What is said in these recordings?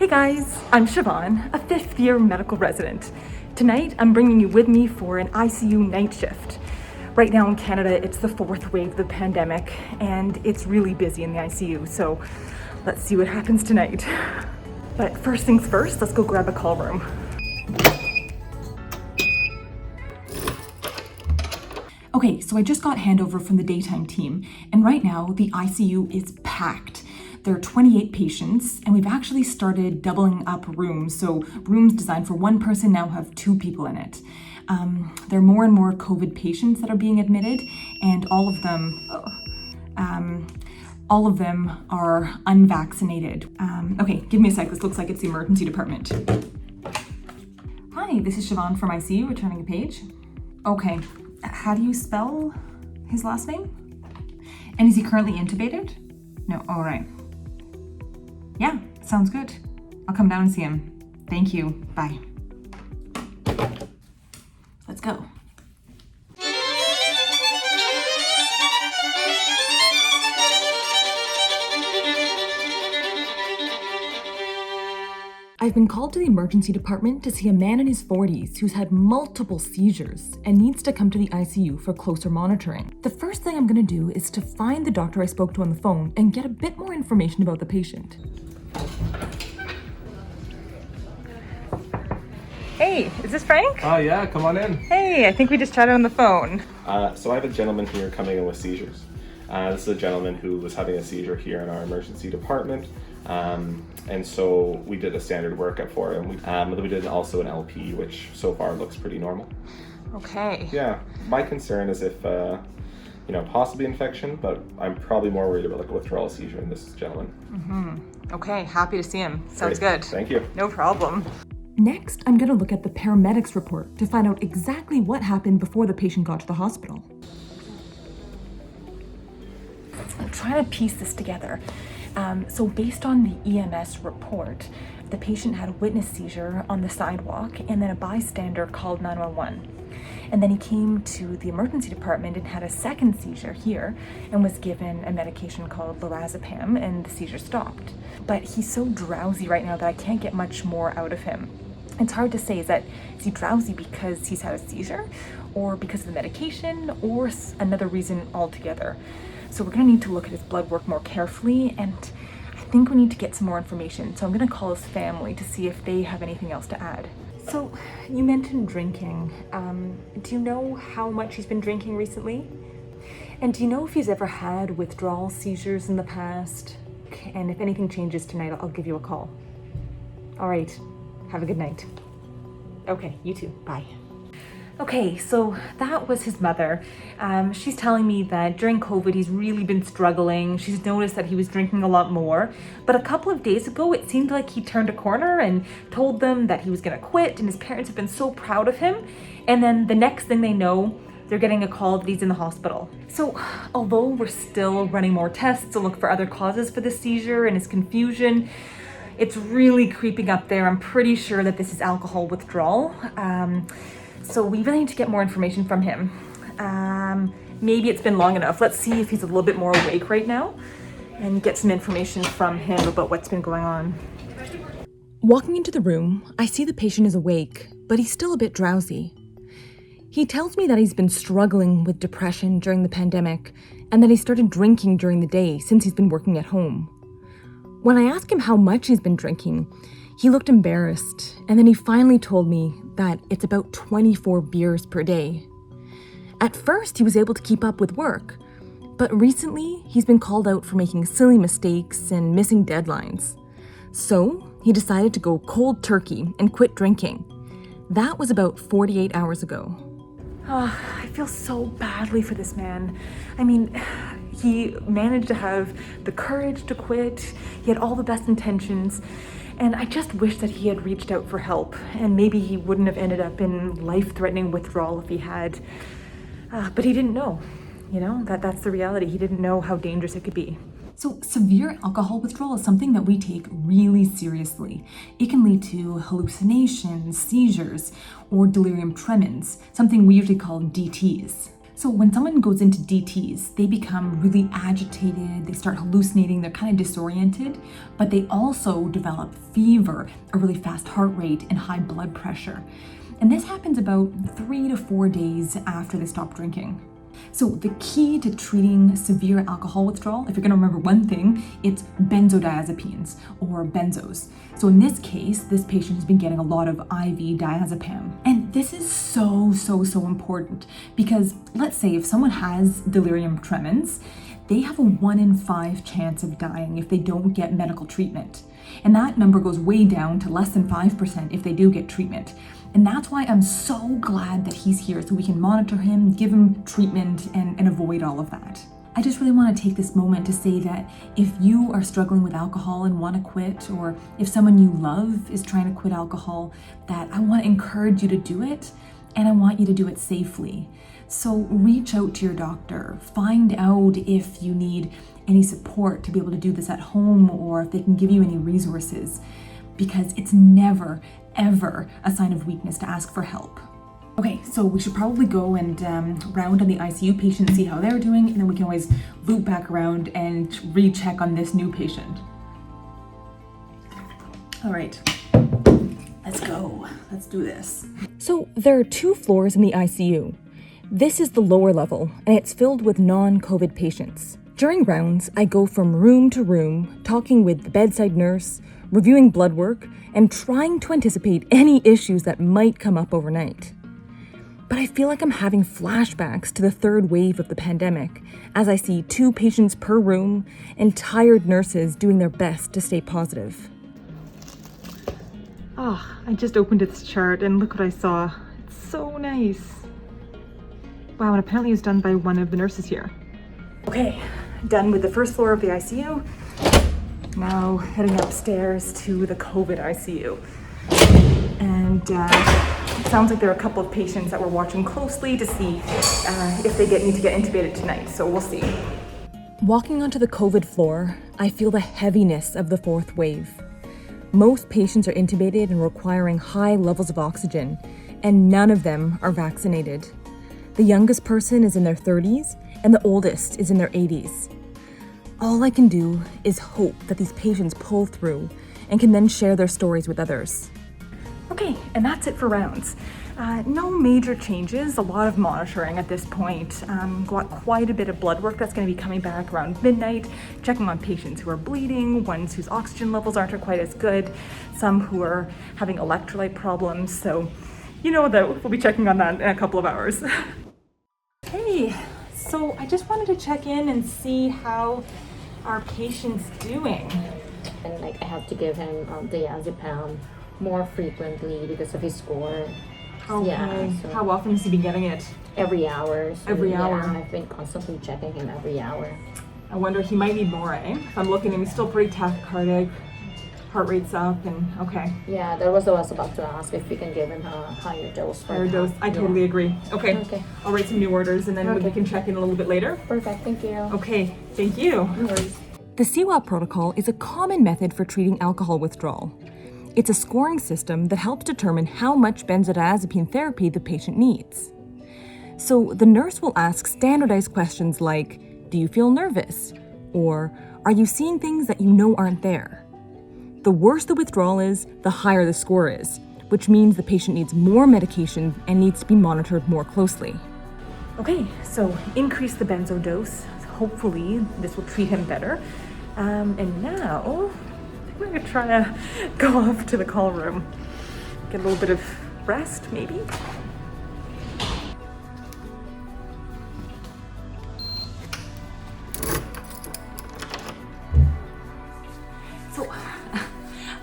Hey guys, I'm Siobhan, a fifth-year medical resident. Tonight, I'm bringing you with me for an ICU night shift. Right now in Canada, it's the fourth wave of the pandemic, and it's really busy in the ICU, so let's see what happens tonight. But first things first, let's go grab a call room. Okay, so I just got handover from the daytime team, and right now the ICU is packed. There are 28 patients, and we've actually started doubling up rooms. So rooms designed for one person now have 2 people in it. There are more and more COVID patients that are being admitted, and all of them are unvaccinated. Okay, give me a sec. This looks like it's the emergency department. Hi, this is Siobhan from ICU, returning a page. Okay, how do you spell his last name? And is he currently intubated? No, all right. Yeah, sounds good. I'll come down and see him. Thank you. Bye. Let's go. I've been called to the emergency department to see a man in his 40s who's had multiple seizures and needs to come to the ICU for closer monitoring. The first thing I'm gonna do is to find the doctor I spoke to on the phone and get a bit more information about the patient. Hey, is this Frank? Yeah, come on in. Hey, I think we just chatted on the phone. So I have a gentleman here coming in with seizures. This is a gentleman who was having a seizure here in our emergency department. And so we did a standard workup for him. We did also an LP, which so far looks pretty normal. Okay. Yeah, my concern is if, possibly infection, but I'm probably more worried about like a withdrawal seizure in this gentleman. Okay, happy to see him. Sounds Great. good. Thank you. No problem. Next, I'm gonna look at the paramedics report to find out exactly what happened before the patient got to the hospital. I'm trying to piece this together. So based on the EMS report, the patient had a witness seizure on the sidewalk, and then a bystander called 911. And then he came to the emergency department and had a second seizure here and was given a medication called lorazepam, and the seizure stopped. But he's so drowsy right now that I can't get much more out of him. It's hard to say, is he drowsy because he's had a seizure, or because of the medication, or another reason altogether? So we're gonna need to look at his blood work more carefully, and I think we need to get some more information. So I'm gonna call his family to see if they have anything else to add. So you mentioned drinking. Do you know how much he's been drinking recently? And do you know if he's ever had withdrawal seizures in the past? And if anything changes tonight, I'll give you a call. All right, have a good night. Okay, you too, bye. Okay, so that was his mother. She's telling me that during COVID, he's really been struggling. She's noticed that he was drinking a lot more. But a couple of days ago, it seemed like he turned a corner and told them that he was gonna quit, and his parents have been so proud of him. And then the next thing they know, they're getting a call that he's in the hospital. So although we're still running more tests to look for other causes for the seizure and his confusion, it's really creeping up there. I'm pretty sure that this is alcohol withdrawal. So we really need to get more information from him. Maybe it's been long enough. Let's see if he's a little bit more awake right now and get some information from him about what's been going on. Walking into the room, I see the patient is awake, but he's still a bit drowsy. He tells me that he's been struggling with depression during the pandemic and that he started drinking during the day since he's been working at home. When I asked him how much he's been drinking, he looked embarrassed, and then he finally told me that it's about 24 beers per day. At first, he was able to keep up with work, but recently he's been called out for making silly mistakes and missing deadlines. So he decided to go cold turkey and quit drinking. That was about 48 hours ago. I feel so badly for this man. I mean, he managed to have the courage to quit. He had all the best intentions. And I just wish that he had reached out for help, and maybe he wouldn't have ended up in life-threatening withdrawal if he had. But he didn't know, that's the reality. He didn't know how dangerous it could be. So severe alcohol withdrawal is something that we take really seriously. It can lead to hallucinations, seizures, or delirium tremens, something we usually call DTs. So when someone goes into DTs, they become really agitated, they start hallucinating, they're kind of disoriented, but they also develop fever, a really fast heart rate, and high blood pressure. And this happens about 3 to 4 days after they stop drinking. So the key to treating severe alcohol withdrawal, if you're gonna remember one thing, it's benzodiazepines or benzos. So in this case, this patient has been getting a lot of IV diazepam. And this is so important because let's say if someone has delirium tremens, they have a 1 in 5 chance of dying if they don't get medical treatment. And that number goes way down to less than 5% if they do get treatment. And that's why I'm so glad that he's here so we can monitor him, give him treatment, and avoid all of that. I just really want to take this moment to say that if you are struggling with alcohol and want to quit, or if someone you love is trying to quit alcohol, that I want to encourage you to do it, and I want you to do it safely. So reach out to your doctor, find out if you need any support to be able to do this at home, or if they can give you any resources, because it's never, ever a sign of weakness to ask for help. Okay, so we should probably go and round on the ICU patients, see how they're doing, and then we can always loop back around and recheck on this new patient. All right, let's go. Let's do this. So there are 2 floors in the ICU. This is the lower level, and it's filled with non-COVID patients. During rounds, I go from room to room, talking with the bedside nurse, reviewing blood work, and trying to anticipate any issues that might come up overnight. But I feel like I'm having flashbacks to the 3rd wave of the pandemic, as I see 2 patients per room and tired nurses doing their best to stay positive. I just opened this chart and look what I saw. It's so nice. Wow, and apparently it was done by one of the nurses here. Okay, done with the 1st floor of the ICU. Now heading upstairs to the COVID ICU. And it sounds like there are a couple of patients that we're watching closely to see if they need to get intubated tonight, so we'll see. Walking onto the COVID floor, I feel the heaviness of the 4th wave. Most patients are intubated and requiring high levels of oxygen, and none of them are vaccinated. The youngest person is in their 30s, and the oldest is in their 80s. All I can do is hope that these patients pull through and can then share their stories with others. Okay, and that's it for rounds. No major changes, a lot of monitoring at this point. Got quite a bit of blood work that's going to be coming back around midnight, checking on patients who are bleeding, ones whose oxygen levels aren't quite as good, some who are having electrolyte problems, so you know that we'll be checking on that in a couple of hours. Hey, so I just wanted to check in and see how our patient's doing. And I have to give him diazepam more frequently because of his score. Okay. Yeah, so How often has he been getting it? every hour. So Every hour. Yeah, I've been constantly checking him every hour. I wonder, he might need more, eh? If I'm looking at him, he's still pretty tachycardic, heart rate's up, and okay. Yeah, that was what I was about to ask, if we can give him a higher dose. Higher dose, I totally agree. Okay. Okay. I'll write some new orders and then Okay. we can check in a little bit later. Perfect, thank you. Okay, thank you. No worries. The CWAP protocol is a common method for treating alcohol withdrawal. It's a scoring system that helps determine how much benzodiazepine therapy the patient needs. So the nurse will ask standardized questions like, do you feel nervous? Or, are you seeing things that you know aren't there? The worse the withdrawal is, the higher the score is, which means the patient needs more medication and needs to be monitored more closely. Okay, so increase the benzo dose. Hopefully this will treat him better. And now, I'm gonna try to go off to the call room. Get a little bit of rest, maybe. So,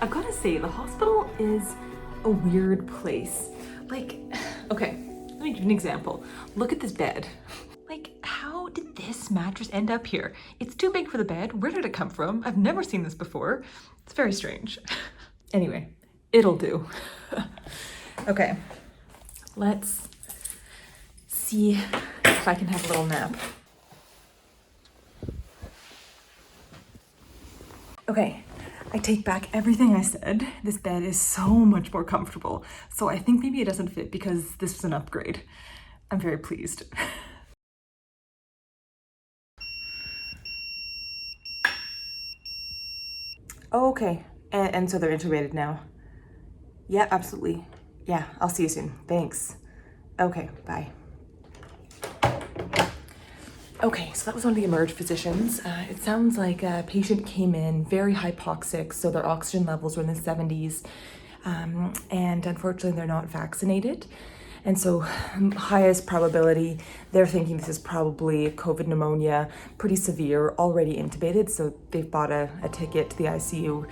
I've gotta say, the hospital is a weird place. Like, okay, let me give you an example. Look at this bed. Like, how did this mattress end up here? It's too big for the bed. Where did it come from? I've never seen this before. It's very strange. Anyway, it'll do. Okay, let's see if I can have a little nap. Okay, I take back everything I said. This bed is so much more comfortable. So I think maybe it doesn't fit because this was an upgrade. I'm very pleased. Oh, okay. And so they're intubated now? Yeah, absolutely. Yeah, I'll see you soon. Thanks. Okay, bye. Okay, so that was one of the emerge physicians. It sounds like a patient came in very hypoxic, so their oxygen levels were in the 70s, and unfortunately they're not vaccinated. And so highest probability, they're thinking this is probably COVID pneumonia, pretty severe, already intubated, so they've bought a ticket to the ICU.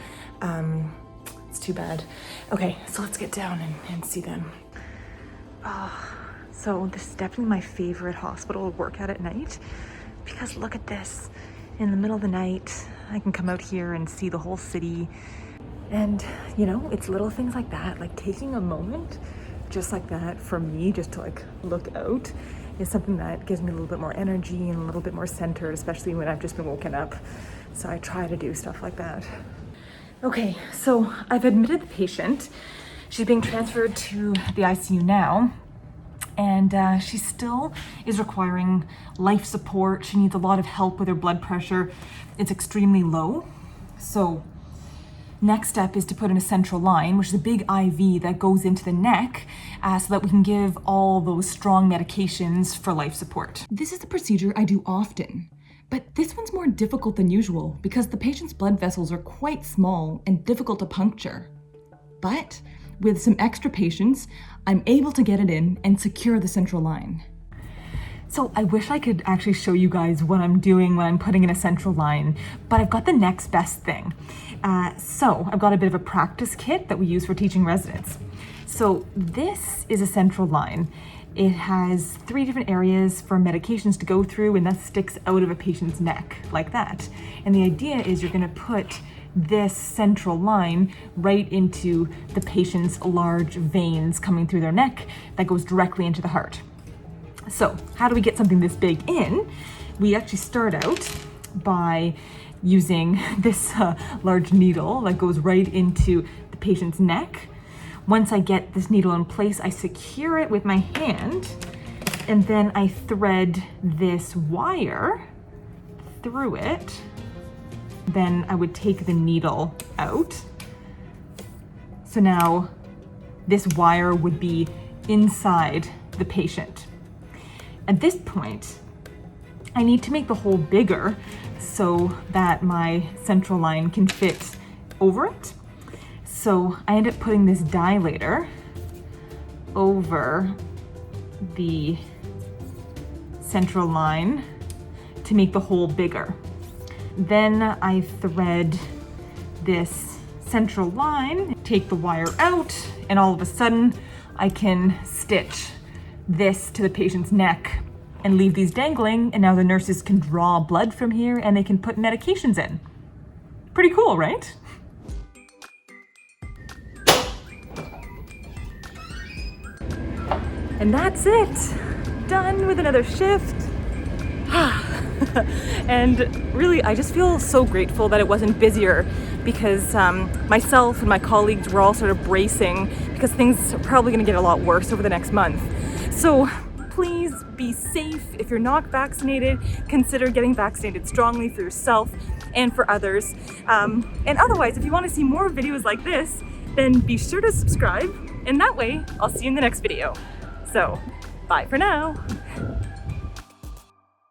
It's too bad. Okay, so let's get down and see them. So this is definitely my favorite hospital to work at night, because look at this. In the middle of the night, I can come out here and see the whole city. And you know, it's little things like that, like taking a moment just like that for me, just to like look out, is something that gives me a little bit more energy and a little bit more centered, especially when I've just been woken up. So I try to do stuff like that. Okay, so I've admitted the patient. She's being transferred to the ICU now, and she still is requiring life support. She needs a lot of help with her blood pressure. It's extremely low. So next step is to put in a central line, which is a big IV that goes into the neck, so that we can give all those strong medications for life support. This is the procedure I do often, but this one's more difficult than usual because the patient's blood vessels are quite small and difficult to puncture. But with some extra patience, I'm able to get it in and secure the central line. So I wish I could actually show you guys what I'm doing when I'm putting in a central line, but I've got the next best thing. So I've got a bit of a practice kit that we use for teaching residents. So this is a central line. It has 3 different areas for medications to go through, and that sticks out of a patient's neck like that. And the idea is you're gonna put this central line right into the patient's large veins coming through their neck that goes directly into the heart. So how do we get something this big in? We actually start out by using this large needle that goes right into the patient's neck. Once I get this needle in place, I secure it with my hand, and then I thread this wire through it. Then I would take the needle out. So now this wire would be inside the patient. At this point, I need to make the hole bigger so that my central line can fit over it. So I end up putting this dilator over the central line to make the hole bigger. Then I thread this central line, take the wire out, and all of a sudden I can stitch this to the patient's neck and leave these dangling, and now the nurses can draw blood from here and they can put medications in. Pretty cool, right? And that's it. Done with another shift. And really, I just feel so grateful that it wasn't busier, because myself and my colleagues were all sort of bracing because things are probably going to get a lot worse over the next month. So please be safe. If you're not vaccinated, consider getting vaccinated strongly for yourself and for others. And otherwise, if you want to see more videos like this, then be sure to subscribe, and that way I'll see you in the next video. So bye for now.